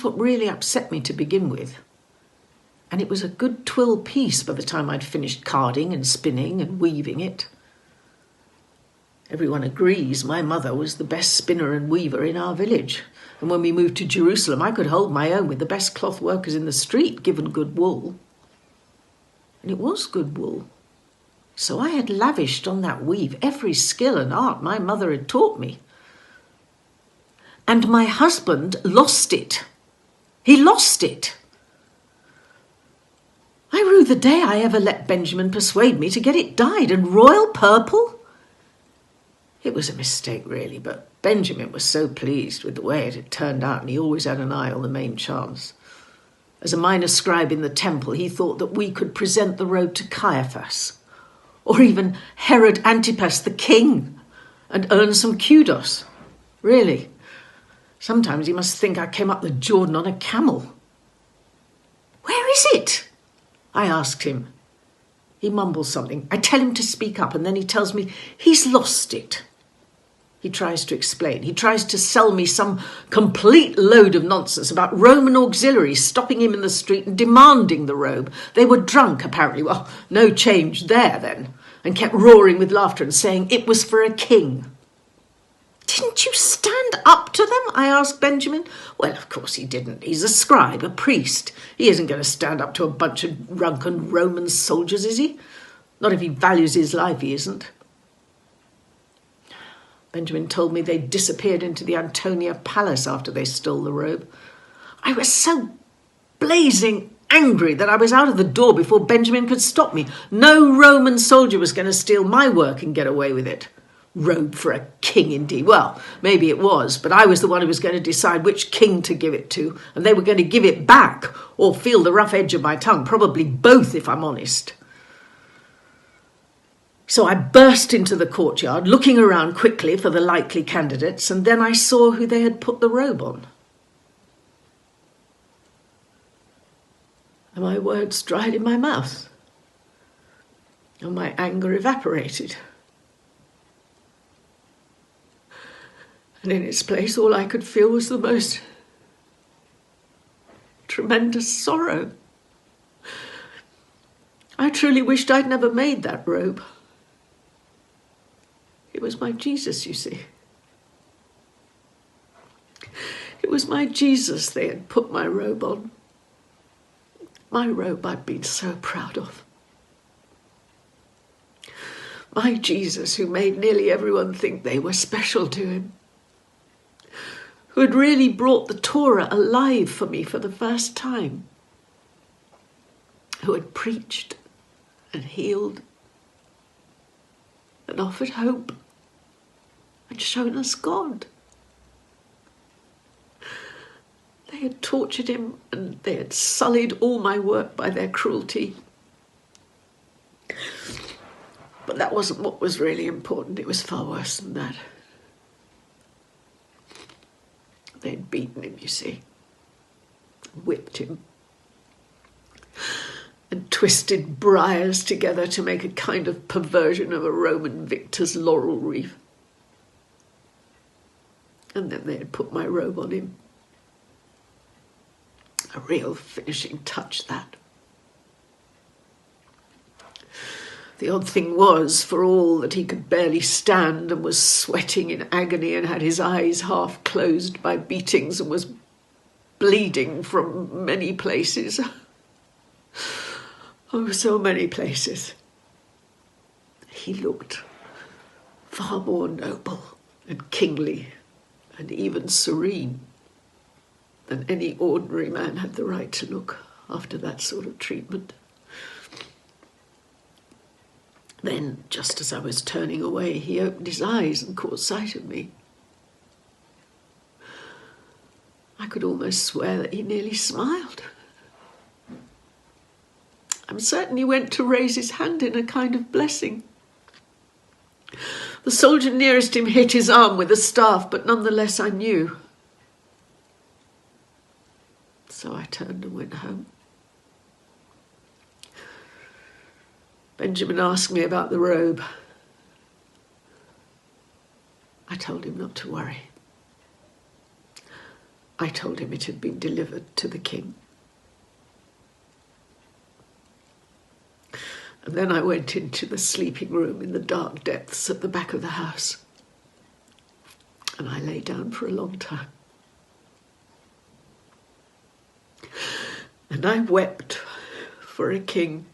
That's what really upset me to begin with. And it was a good twill piece by the time I'd finished carding and spinning and weaving it. Everyone agrees my mother was the best spinner and weaver in our village. And when we moved to Jerusalem, I could hold my own with the best cloth workers in the street, given good wool. And it was good wool. So I had lavished on that weave every skill and art my mother had taught me. And my husband lost it. He lost it. I rue the day I ever let Benjamin persuade me to get it dyed and royal purple. It was a mistake, really, but Benjamin was so pleased with the way it had turned out, and he always had an eye on the main chance. As a minor scribe in the temple, he thought that we could present the robe to Caiaphas, or even Herod Antipas, the king, and earn some kudos. Really. Sometimes he must think I came up the Jordan on a camel. "Where is it?" I asked him. He mumbles something. I tell him to speak up, and then he tells me he's lost it. He tries to explain. He tries to sell me some complete load of nonsense about Roman auxiliaries stopping him in the street and demanding the robe. They were drunk, apparently. Well, no change there, then. And kept roaring with laughter and saying it was for a king. "Didn't you stand up to them?" I asked Benjamin. Well, of course he didn't. He's a scribe, a priest. He isn't going to stand up to a bunch of drunken Roman soldiers, is he? Not if he values his life, he isn't. Benjamin told me they disappeared into the Antonia Palace after they stole the robe. I was so blazing angry that I was out of the door before Benjamin could stop me. No Roman soldier was going to steal my work and get away with it. Robe for a king, indeed. Well, maybe it was, but I was the one who was going to decide which king to give it to, and they were going to give it back or feel the rough edge of my tongue, probably both if I'm honest. So I burst into the courtyard, looking around quickly for the likely candidates, and then I saw who they had put the robe on. And my words dried in my mouth, and my anger evaporated. And in its place, all I could feel was the most tremendous sorrow. I truly wished I'd never made that robe. It was my Jesus, you see. It was my Jesus they had put my robe on. My robe I'd been so proud of. My Jesus, who made nearly everyone think they were special to him. Who had really brought the Torah alive for me for the first time. Who had preached and healed and offered hope and shown us God. They had tortured him and they had sullied all my work by their cruelty. But that wasn't what was really important. It was far worse than that. They'd beaten him, you see, whipped him, and twisted briars together to make a kind of perversion of a Roman victor's laurel wreath. And then they had put my robe on him. A real finishing touch, that. The odd thing was, for all that he could barely stand and was sweating in agony and had his eyes half closed by beatings and was bleeding from many places. Oh, so many places. He looked far more noble and kingly and even serene than any ordinary man had the right to look after that sort of treatment. Then, just as I was turning away, he opened his eyes and caught sight of me. I could almost swear that he nearly smiled. I'm certain he went to raise his hand in a kind of blessing. The soldier nearest him hit his arm with a staff, but nonetheless I knew. So I turned and went home. Benjamin asked me about the robe. I told him not to worry. I told him it had been delivered to the king. And then I went into the sleeping room in the dark depths at the back of the house. And I lay down for a long time. And I wept for a king